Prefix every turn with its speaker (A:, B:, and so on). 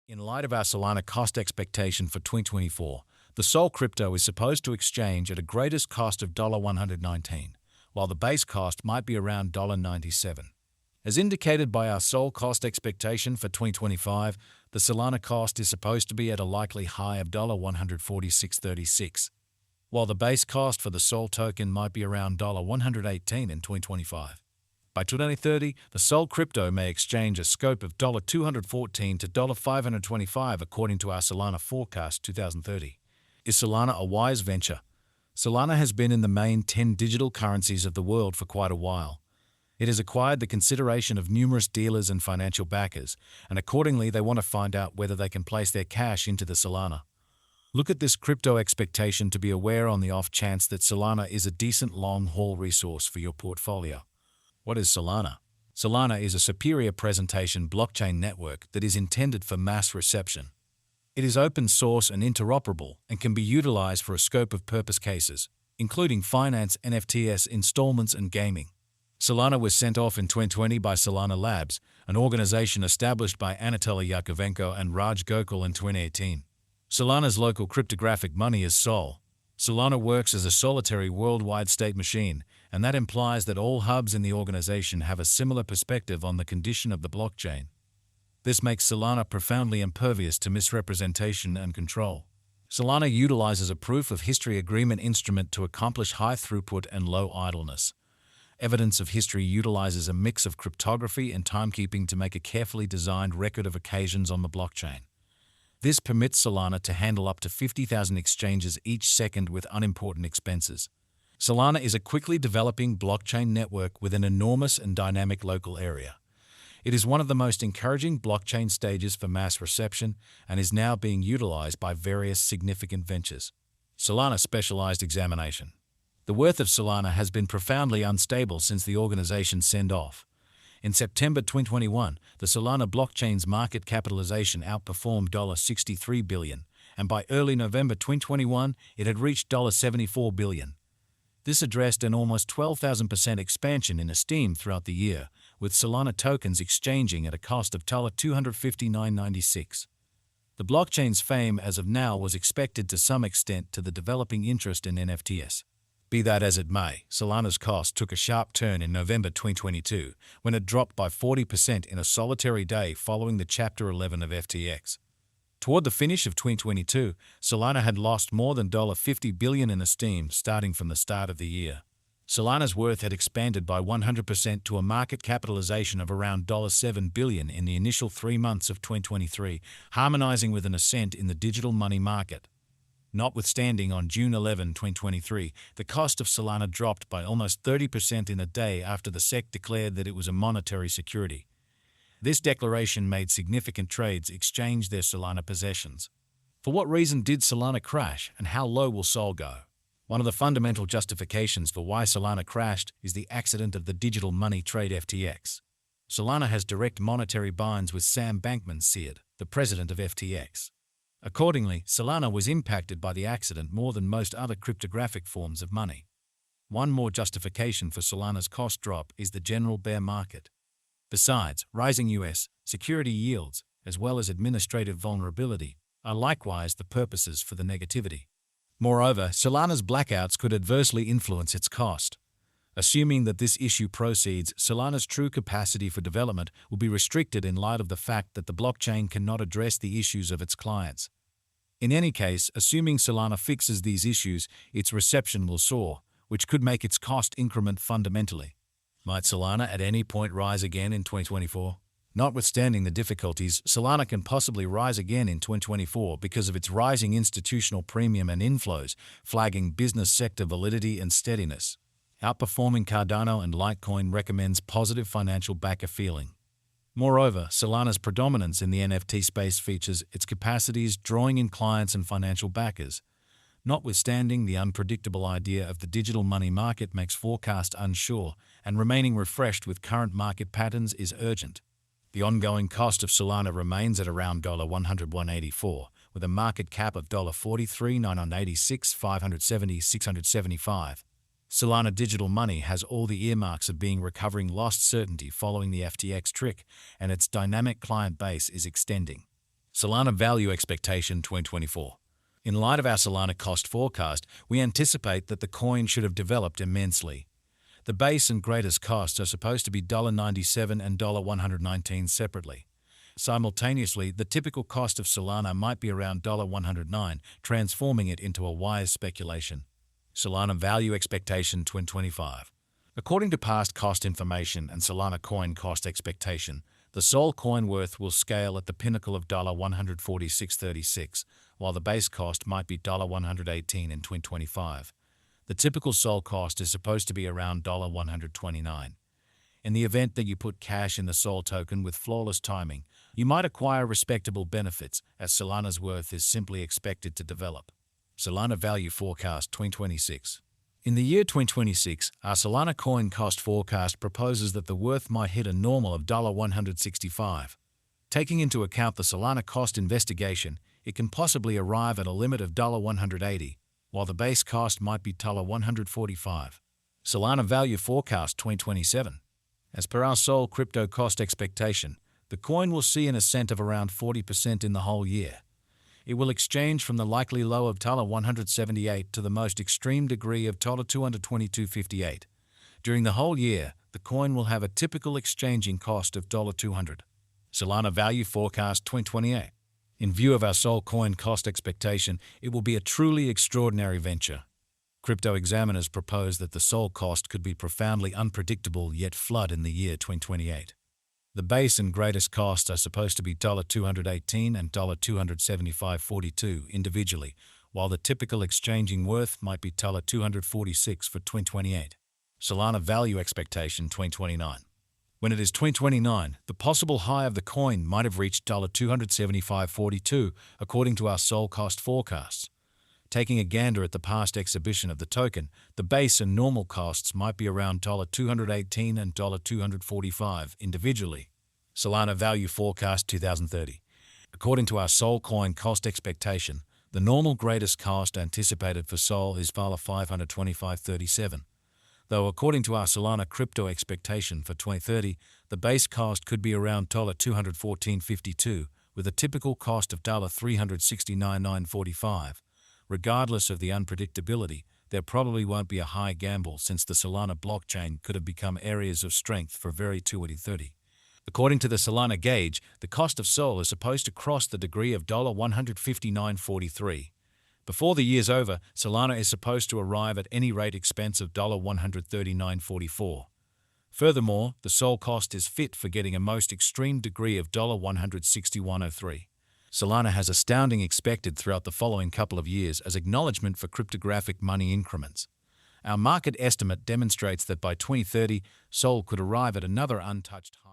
A: In light of our Solana cost expectation for 2024, the Sol crypto is supposed to exchange at a greatest cost of $119, while the base cost might be around $97. As indicated by our Sol cost expectation for 2025, the Solana cost is supposed to be at a likely high of $146.36, while the base cost for the Sol token might be around $118 in 2025. By 2030, the Sol crypto may exchange a scope of $214 to $525 according to our Solana forecast 2030. Is Solana a wise venture? Solana has been in the main 10 digital currencies of the world for quite a while. It has acquired the consideration of numerous dealers and financial backers, and accordingly they want to find out whether they can place their cash into the Solana. Look at this crypto expectation to be aware on the off chance that Solana is a decent long-haul resource for your portfolio. What is Solana? Solana is a superior presentation blockchain network that is intended for mass reception. It is open source and interoperable and can be utilized for a scope of purpose cases, including finance, NFTs, installments, and gaming. Solana was sent off in 2020 by Solana Labs, an organization established by Anatoly Yakovenko and Raj Gokul in 2018. Solana's local cryptographic money is Sol. Solana works as a solitary worldwide state machine, and that implies that all hubs in the organization have a similar perspective on the condition of the blockchain. This makes Solana profoundly impervious to misrepresentation and control. Solana utilizes a proof of history agreement instrument to accomplish high throughput and low idleness. Evidence of history utilizes a mix of cryptography and timekeeping to make a carefully designed record of occasions on the blockchain. This permits Solana to handle up to 50,000 exchanges each second with unimportant expenses. Solana is a quickly developing blockchain network with an enormous and dynamic local area. It is one of the most encouraging blockchain stages for mass reception and is now being utilized by various significant ventures. Solana Specialized Examination. The worth of Solana has been profoundly unstable since the organization's send-off. In September 2021, the Solana blockchain's market capitalization outperformed $63 billion, and by early November 2021, it had reached $74 billion. This addressed an almost 12,000% expansion in esteem throughout the year, with Solana tokens exchanging at a cost of $259.96. The blockchain's fame as of now was expected to some extent to the developing interest in NFTs. Be that as it may, Solana's cost took a sharp turn in November 2022 when it dropped by 40% in a solitary day following the Chapter 11 of FTX. Toward the finish of 2022, Solana had lost more than $50 billion in esteem starting from the start of the year. Solana's worth had expanded by 100% to a market capitalization of around $7 billion in the initial 3 months of 2023, harmonizing with an ascent in the digital money market. Notwithstanding, on June 11, 2023, the cost of Solana dropped by almost 30% in a day after the SEC declared that it was a monetary security. This declaration made significant trades exchange their Solana possessions. For what reason did Solana crash, and how low will Sol go? One of the fundamental justifications for why Solana crashed is the accident of the digital money trade FTX. Solana has direct monetary binds with Sam Bankman-Fried, the president of FTX. Accordingly, Solana was impacted by the accident more than most other cryptographic forms of money. One more justification for Solana's cost drop is the general bear market. Besides, rising U.S. security yields, as well as administrative vulnerability, are likewise the purposes for the negativity. Moreover, Solana's blackouts could adversely influence its cost. Assuming that this issue proceeds, Solana's true capacity for development will be restricted in light of the fact that the blockchain cannot address the issues of its clients. In any case, assuming Solana fixes these issues, its reception will soar, which could make its cost increment fundamentally. Might Solana at any point rise again in 2024? Notwithstanding the difficulties, Solana can possibly rise again in 2024 because of its rising institutional premium and inflows, flagging business sector validity and steadiness. Outperforming Cardano and Litecoin recommends positive financial backer feeling. Moreover, Solana's predominance in the NFT space features its capacities drawing in clients and financial backers. Notwithstanding, the unpredictable idea of the digital money market makes forecast unsure, and remaining refreshed with current market patterns is urgent. The ongoing cost of Solana remains at around $101.84, with a market cap of $43,986, 570, 675. Solana digital money has all the earmarks of being recovering lost certainty following the FTX trick, and its dynamic client base is extending. Solana Value Expectation 2024. In light of our Solana cost forecast, we anticipate that the coin should have developed immensely. The base and greatest costs are supposed to be $97 and $119 separately. Simultaneously, the typical cost of Solana might be around $109, transforming it into a wise speculation. Solana Value Expectation 2025. According to past cost information and Solana coin cost expectation, the Sol coin worth will scale at the pinnacle of $146.36, while the base cost might be $118 in 2025. The typical Sol cost is supposed to be around $129. In the event that you put cash in the Sol token with flawless timing, you might acquire respectable benefits, as Solana's worth is simply expected to develop. Solana Value Forecast 2026. In the year 2026, our Solana coin cost forecast proposes that the worth might hit a normal of $165. Taking into account the Solana cost investigation, it can possibly arrive at a limit of $180, while the base cost might be $145. Solana Value Forecast 2027. As per our Sol crypto cost expectation, the coin will see an ascent of around 40% in the whole year. It will exchange from the likely low of $178 to the most extreme degree of $222.58. During the whole year, the coin will have a typical exchanging cost of $200. Solana Value Forecast 2028. In view of our Sol coin cost expectation, it will be a truly extraordinary venture. Crypto examiners propose that the Sol cost could be profoundly unpredictable yet flood in the year 2028. The base and greatest costs are supposed to be $218 and $275.42 individually, while the typical exchanging worth might be $246 for 2028. Solana Value Expectation 2029. When it is 2029, the possible high of the coin might have reached $275.42 according to our Sol cost forecasts. Taking a gander at the past exhibition of the token, the base and normal costs might be around $218 and $245 individually. Solana Value Forecast 2030. According to our Sol coin cost expectation, the normal greatest cost anticipated for Sol is $525.37. Though according to our Solana crypto expectation for 2030, the base cost could be around $214.52, with a typical cost of $369.945. Regardless of the unpredictability, there probably won't be a high gamble since the Solana blockchain could have become areas of strength for very 2030. According to the Solana gauge, the cost of Sol is supposed to cross the degree of $159.43. Before the year's over, Solana is supposed to arrive at any rate expense of $139.44. Furthermore, the Sol cost is fit for getting a most extreme degree of $161.03. Solana has astounding expected throughout the following couple of years as acknowledgement for cryptographic money increments. Our market estimate demonstrates that by 2030, Sol could arrive at another untouched high.